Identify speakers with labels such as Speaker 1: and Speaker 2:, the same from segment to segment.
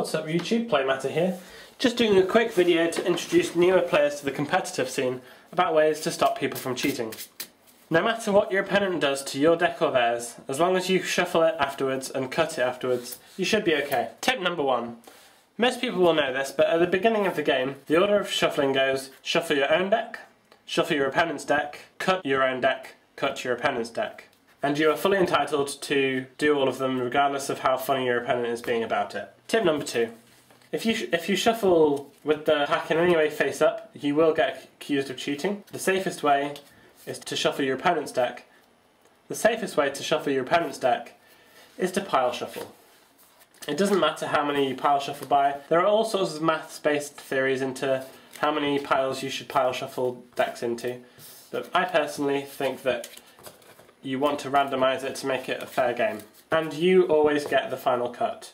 Speaker 1: What's up YouTube, Playmatter here. Just doing a quick video to introduce newer players to the competitive scene about ways to stop people from cheating. No matter what your opponent does to your deck or theirs, as long as you shuffle it afterwards and cut it afterwards, you should be okay. Tip number 1. Most people will know this, but at the beginning of the game, the order of shuffling goes: shuffle your own deck, shuffle your opponent's deck, cut your own deck, cut your opponent's deck. And you are fully entitled to do all of them regardless of how funny your opponent is being about it. Tip number 2. If you shuffle with the pack in any way face up, you will get accused of cheating. The safest way is to shuffle your opponent's deck. The safest way to shuffle your opponent's deck is to pile shuffle. It doesn't matter how many you pile shuffle by. There are all sorts of maths-based theories into how many piles you should pile shuffle decks into. But I personally think that you want to randomise it to make it a fair game. And you always get the final cut.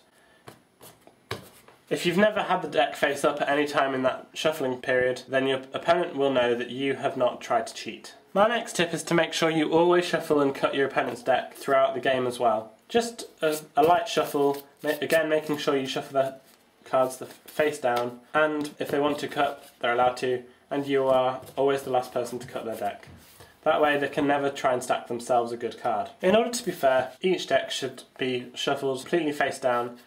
Speaker 1: If you've never had the deck face up at any time in that shuffling period, then your opponent will know that you have not tried to cheat. My next tip is to make sure you always shuffle and cut your opponent's deck throughout the game as well. Just a light shuffle, again making sure you shuffle the cards face down, and if they want to cut, they're allowed to, and you are always the last person to cut their deck. That way they can never try and stack themselves a good card. In order to be fair, each deck should be shuffled completely face down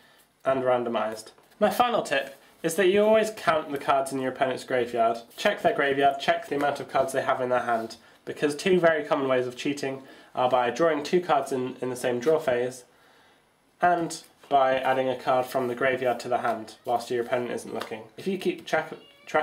Speaker 1: and randomised. My final tip is that you always count the cards in your opponent's graveyard. Check their graveyard, check the amount of cards they have in their hand, because two very common ways of cheating are by drawing two cards in the same draw phase, and by adding a card from the graveyard to the hand whilst your opponent isn't looking. If you keep track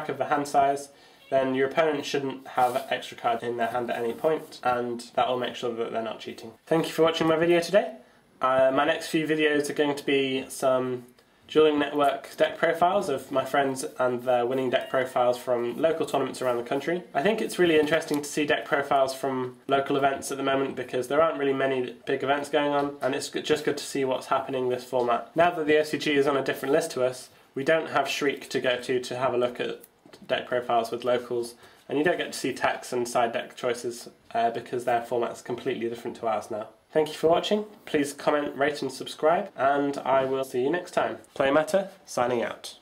Speaker 1: of the hand size, then your opponent shouldn't have extra cards in their hand at any point, and that will make sure that they're not cheating. Thank you for watching my video today. My next few videos are going to be some Dueling Network deck profiles of my friends and their winning deck profiles from local tournaments around the country. I think it's really interesting to see deck profiles from local events at the moment because there aren't really many big events going on, and it's just good to see what's happening this format. Now that the OCG is on a different list to us, we don't have Shriek to go to have a look at deck profiles with locals, and you don't get to see tax and side deck choices because their format's completely different to ours now. Thank you for watching. Please comment, rate and subscribe, and I will see you next time. Playmatter, signing out.